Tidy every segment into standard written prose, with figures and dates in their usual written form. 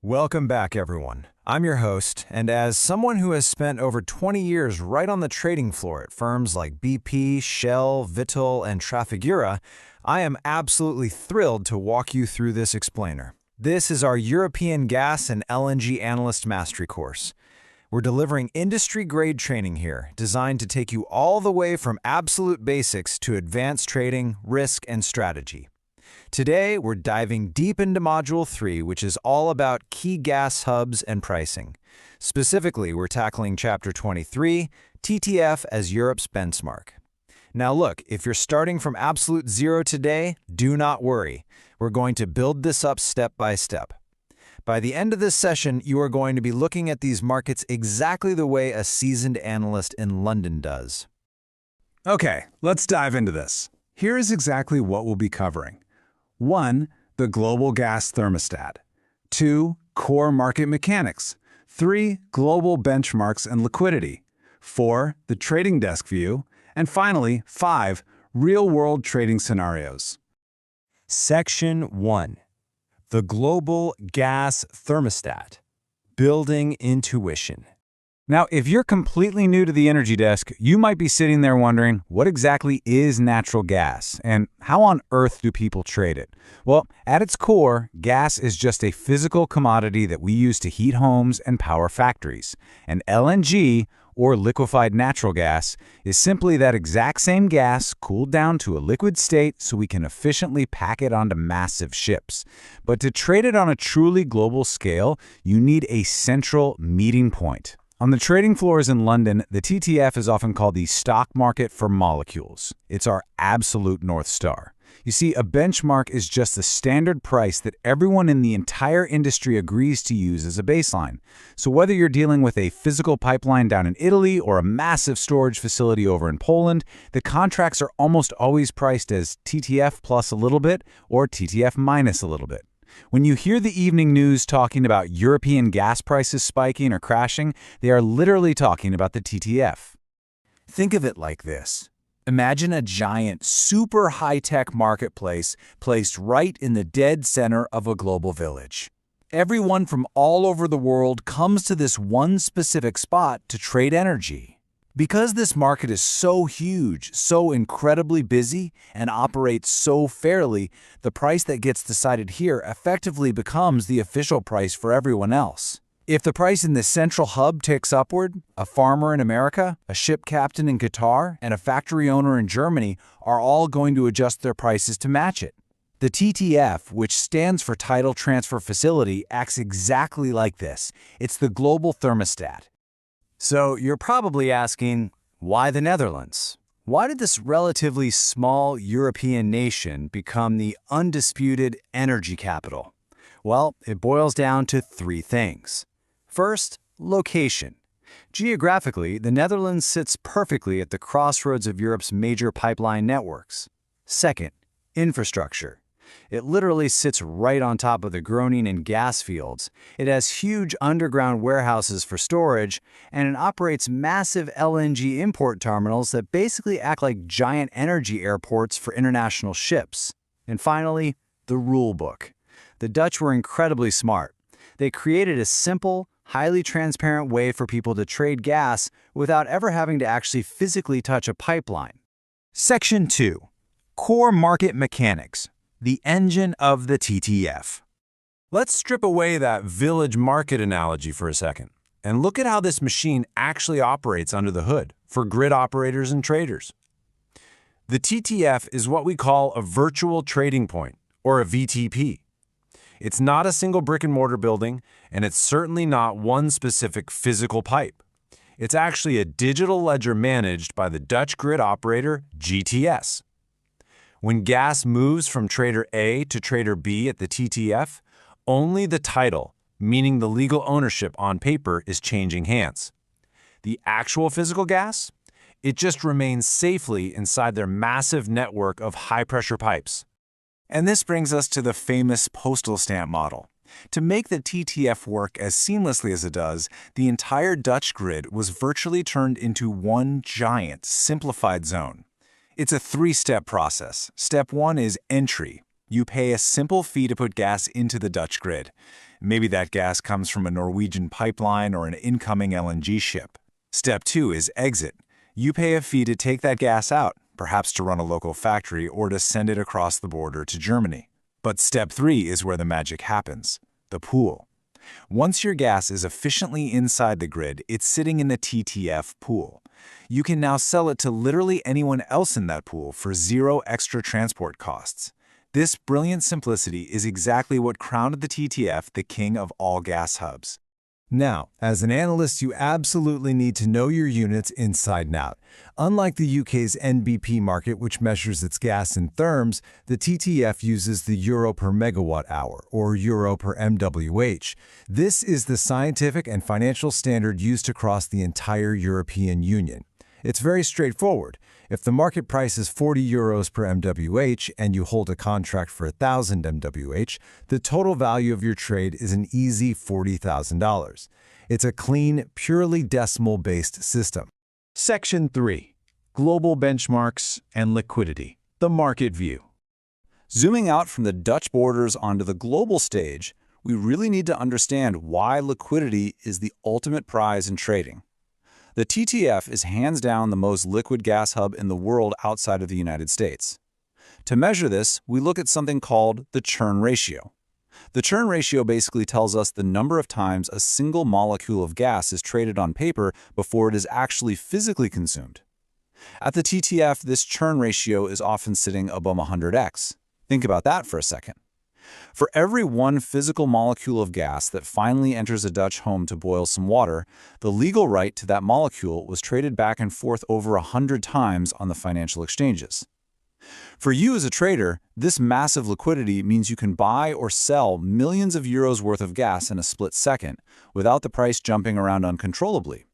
Welcome back, everyone. I'm your host, and as someone who has spent over 20 years right on the trading floor at firms like BP, Shell, Vitol, and Trafigura, I am absolutely thrilled to walk you through this explainer. This is our European Gas and LNG Analyst Mastery course. We're delivering industry-grade training here, designed to take you all the way from absolute basics to advanced trading, risk, and strategy. Today, we're diving deep into Module 3, which is all about key gas hubs and pricing. Specifically, we're tackling Chapter 23, TTF as Europe's benchmark. Now look, if you're starting from absolute zero today, do not worry. We're going to build this up step by step. By the end of this session, you are going to be looking at these markets exactly the way a seasoned analyst in London does. Okay, let's dive into this. Here is exactly what we'll be covering. 1. The global gas thermostat. 2. Core market mechanics. 3. Global benchmarks and liquidity. 4. The trading desk view. And finally, 5. Real-world trading scenarios. Section 1. The global gas thermostat. Building intuition. Now, if you're completely new to the energy desk, you might be sitting there wondering, what exactly is natural gas, and how on earth do people trade it? Well, at its core, gas is just a physical commodity that we use to heat homes and power factories. And LNG, or liquefied natural gas, is simply that exact same gas cooled down to a liquid state so we can efficiently pack it onto massive ships. But to trade it on a truly global scale, you need a central meeting point. On the trading floors in London, the TTF is often called the stock market for molecules. It's our absolute North Star. You see, a benchmark is just the standard price that everyone in the entire industry agrees to use as a baseline. So whether you're dealing with a physical pipeline down in Italy or a massive storage facility over in Poland, the contracts are almost always priced as TTF plus a little bit or TTF minus a little bit. When you hear the evening news talking about European gas prices spiking or crashing, they are literally talking about the TTF. Think of it like this. Imagine a giant, super high-tech marketplace placed right in the dead center of a global village. Everyone from all over the world comes to this one specific spot to trade energy. Because this market is so huge, so incredibly busy, and operates so fairly, the price that gets decided here effectively becomes the official price for everyone else. If the price in the central hub ticks upward, a farmer in America, a ship captain in Qatar, and a factory owner in Germany are all going to adjust their prices to match it. The TTF, which stands for Tidal Transfer Facility, acts exactly like this. It's the global thermostat. So you're probably asking, why the Netherlands? Why did this relatively small European nation become the undisputed energy capital? Well, it boils down to 3 things. First, location. Geographically, the Netherlands sits perfectly at the crossroads of Europe's major pipeline networks. Second, infrastructure. It literally sits right on top of the Groningen gas fields. It has huge underground warehouses for storage, and it operates massive LNG import terminals that basically act like giant energy airports for international ships. And finally, the rule book. The Dutch were incredibly smart. They created a simple, highly transparent way for people to trade gas without ever having to actually physically touch a pipeline. Section 2. Core market mechanics. The engine of the TTF. Let's strip away that village market analogy for a second and look at how this machine actually operates under the hood for grid operators and traders. The TTF is what we call a virtual trading point, or a VTP. It's not a single brick-and-mortar building, and it's certainly not one specific physical pipe. It's actually a digital ledger managed by the Dutch grid operator GTS. When gas moves from trader A to trader B at the TTF, only the title, meaning the legal ownership on paper, is changing hands. The actual physical gas? It just remains safely inside their massive network of high-pressure pipes. And this brings us to the famous postal stamp model. To make the TTF work as seamlessly as it does, the entire Dutch grid was virtually turned into one giant, simplified zone. It's a 3-step process. Step 1 is entry. You pay a simple fee to put gas into the Dutch grid. Maybe that gas comes from a Norwegian pipeline or an incoming LNG ship. Step 2 is exit. You pay a fee to take that gas out, perhaps to run a local factory or to send it across the border to Germany. But step 3 is where the magic happens, the pool. Once your gas is efficiently inside the grid, it's sitting in the TTF pool. You can now sell it to literally anyone else in that pool for zero extra transport costs. This brilliant simplicity is exactly what crowned the TTF the king of all gas hubs. Now, as an analyst, you absolutely need to know your units inside and out. Unlike the UK's NBP market, which measures its gas in therms, the TTF uses the euro per megawatt hour, or euro per MWH. This is the scientific and financial standard used across the entire European Union. It's very straightforward. If the market price is 40 euros per MWH and you hold a contract for 1,000 MWH, the total value of your trade is an easy $40,000. It's a clean, purely decimal-based system. Section 3. Global benchmarks and liquidity. The market view. Zooming out from the Dutch borders onto the global stage, we really need to understand why liquidity is the ultimate prize in trading. The TTF is hands down the most liquid gas hub in the world outside of the United States. To measure this, we look at something called the churn ratio. The churn ratio basically tells us the number of times a single molecule of gas is traded on paper before it is actually physically consumed. At the TTF, this churn ratio is often sitting above 100x. Think about that for a second. For every one physical molecule of gas that finally enters a Dutch home to boil some water, the legal right to that molecule was traded back and forth over 100 times on the financial exchanges. For you as a trader, this massive liquidity means you can buy or sell millions of euros worth of gas in a split second, without the price jumping around uncontrollably.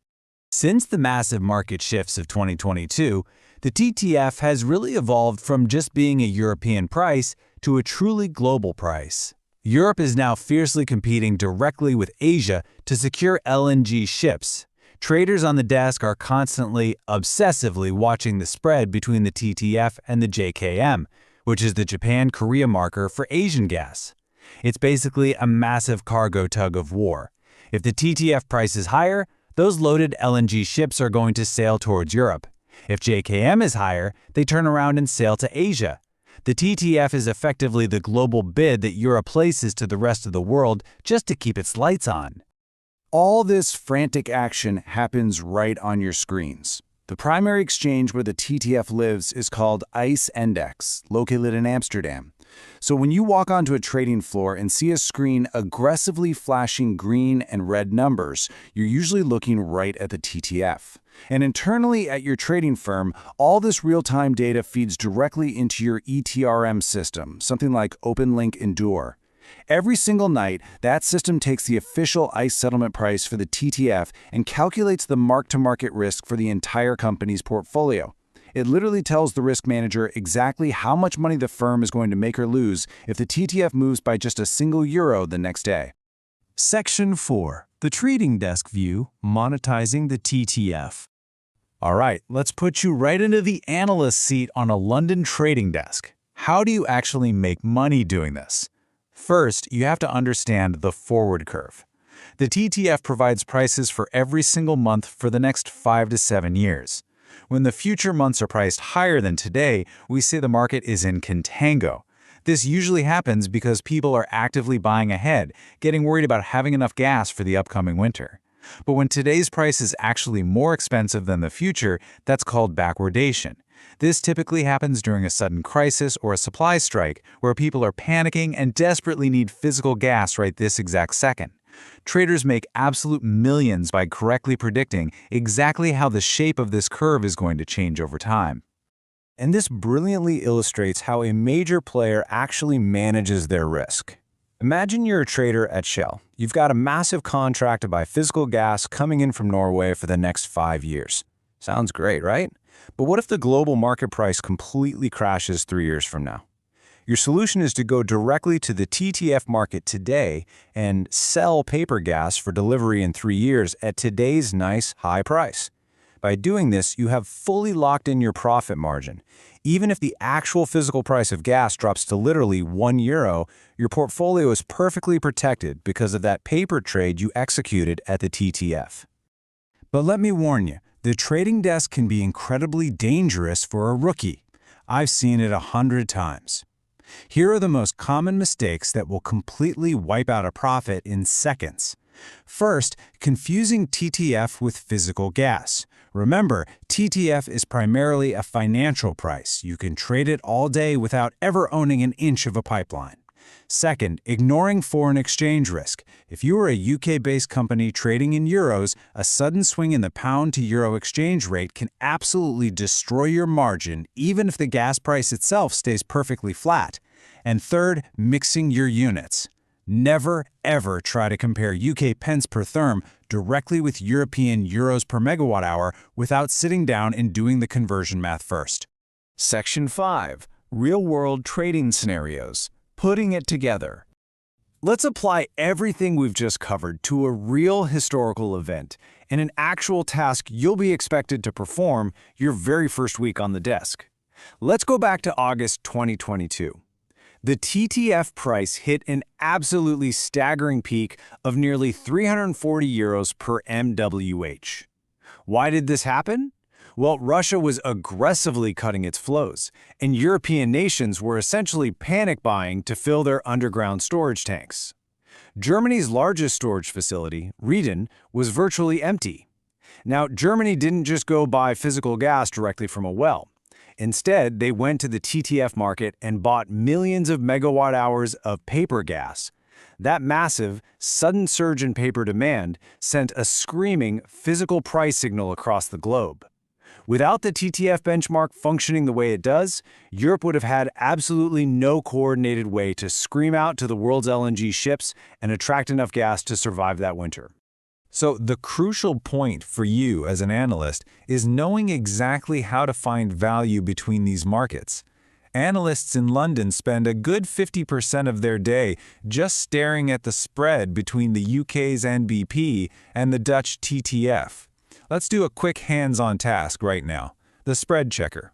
Since the massive market shifts of 2022, the TTF has really evolved from just being a European price to a truly global price. Europe is now fiercely competing directly with Asia to secure LNG ships. Traders on the desk are constantly, obsessively watching the spread between the TTF and the JKM, which is the Japan-Korea marker for Asian gas. It's basically a massive cargo tug of war. If the TTF price is higher, those loaded LNG ships are going to sail towards Europe. If JKM is higher, they turn around and sail to Asia. The TTF is effectively the global bid that Europe places to the rest of the world just to keep its lights on. All this frantic action happens right on your screens. The primary exchange where the TTF lives is called ICE Endex, located in Amsterdam. So when you walk onto a trading floor and see a screen aggressively flashing green and red numbers, you're usually looking right at the TTF. And internally at your trading firm, all this real-time data feeds directly into your ETRM system, something like Openlink Endur. Every single night, that system takes the official ICE settlement price for the TTF and calculates the mark-to-market risk for the entire company's portfolio. It literally tells the risk manager exactly how much money the firm is going to make or lose if the TTF moves by just a single euro the next day. Section 4. The Trading Desk View, Monetizing the TTF. All right, let's put you right into the analyst seat on a London trading desk. How do you actually make money doing this? First, you have to understand the forward curve. The TTF provides prices for every single month for the next 5 to 7 years. When the future months are priced higher than today, we say the market is in Contango. This usually happens because people are actively buying ahead, getting worried about having enough gas for the upcoming winter. But when today's price is actually more expensive than the future, that's called backwardation. This typically happens during a sudden crisis or a supply strike where people are panicking and desperately need physical gas right this exact second. Traders make absolute millions by correctly predicting exactly how the shape of this curve is going to change over time. And this brilliantly illustrates how a major player actually manages their risk. Imagine you're a trader at Shell. You've got a massive contract to buy physical gas coming in from Norway for the next 5 years. Sounds great, right? But what if the global market price completely crashes 3 years from now? Your solution is to go directly to the TTF market today and sell paper gas for delivery in 3 years at today's nice high price. By doing this, you have fully locked in your profit margin. Even if the actual physical price of gas drops to literally €1, your portfolio is perfectly protected because of that paper trade you executed at the TTF. But let me warn you, the trading desk can be incredibly dangerous for a rookie. I've seen it 100 times. Here are the most common mistakes that will completely wipe out a profit in seconds. First, confusing TTF with physical gas. Remember, TTF is primarily a financial price. You can trade it all day without ever owning an inch of a pipeline. Second, ignoring foreign exchange risk. If you are a UK-based company trading in euros, a sudden swing in the pound to euro exchange rate can absolutely destroy your margin, even if the gas price itself stays perfectly flat. And third, mixing your units. Never, ever try to compare UK pence per therm directly with European euros per megawatt hour without sitting down and doing the conversion math first. Section 5. Real-world trading scenarios. Putting it together. Let's apply everything we've just covered to a real historical event and an actual task you'll be expected to perform your very first week on the desk. Let's go back to August 2022. The TTF price hit an absolutely staggering peak of nearly €340 per MWH. Why did this happen? Well, Russia was aggressively cutting its flows, and European nations were essentially panic buying to fill their underground storage tanks. Germany's largest storage facility, Rieden, was virtually empty. Now, Germany didn't just go buy physical gas directly from a well. Instead, they went to the TTF market and bought millions of megawatt hours of paper gas. That massive, sudden surge in paper demand sent a screaming physical price signal across the globe. Without the TTF benchmark functioning the way it does, Europe would have had absolutely no coordinated way to scream out to the world's LNG ships and attract enough gas to survive that winter. So the crucial point for you as an analyst is knowing exactly how to find value between these markets. Analysts in London spend a good 50% of their day just staring at the spread between the UK's NBP and the Dutch TTF. Let's do a quick hands-on task right now. The spread checker.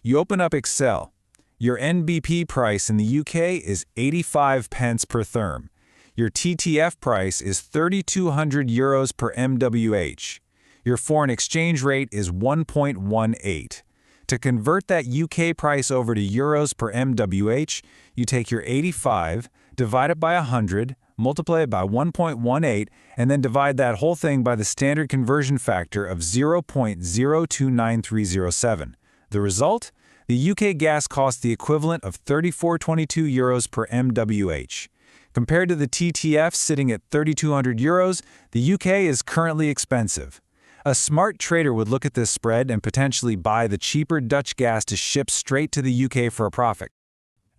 You open up Excel. Your NBP price in the UK is 85 pence per therm. Your TTF price is €3,200 per MWH. Your foreign exchange rate is 1.18. To convert that UK price over to euros per MWH, you take your 85, divide it by 100, multiply it by 1.18, and then divide that whole thing by the standard conversion factor of 0.029307. The result? The UK gas costs the equivalent of €34.22 per MWH. Compared to the TTF sitting at €3,200, the UK is currently expensive. A smart trader would look at this spread and potentially buy the cheaper Dutch gas to ship straight to the UK for a profit.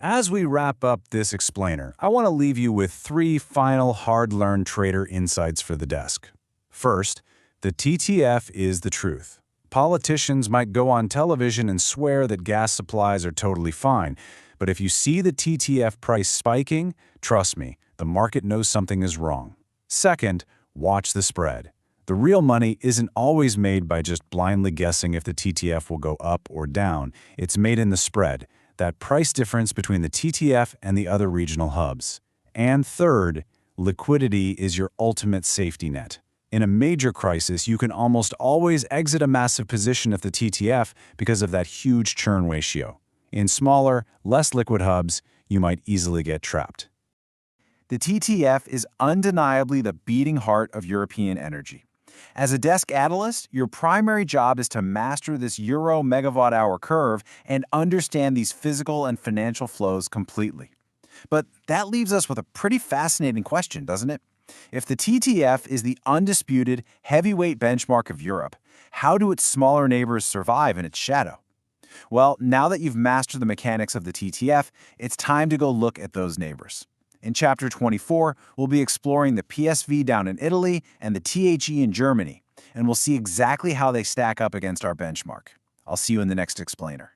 As we wrap up this explainer, I want to leave you with 3 final hard-learned trader insights for the desk. First, the TTF is the truth. Politicians might go on television and swear that gas supplies are totally fine, but if you see the TTF price spiking, trust me, the market knows something is wrong. Second, watch the spread. The real money isn't always made by just blindly guessing if the TTF will go up or down. It's made in the spread, that price difference between the TTF and the other regional hubs. And third, liquidity is your ultimate safety net. In a major crisis, you can almost always exit a massive position of the TTF because of that huge churn ratio. In smaller, less liquid hubs, you might easily get trapped. The TTF is undeniably the beating heart of European energy. As a desk analyst, your primary job is to master this euro megawatt hour curve and understand these physical and financial flows completely. But that leaves us with a pretty fascinating question, doesn't it? If the TTF is the undisputed heavyweight benchmark of Europe, how do its smaller neighbors survive in its shadow? Well, now that you've mastered the mechanics of the TTF, it's time to go look at those neighbors. In Chapter 24, we'll be exploring the PSV down in Italy and the THE in Germany, and we'll see exactly how they stack up against our benchmark. I'll see you in the next explainer.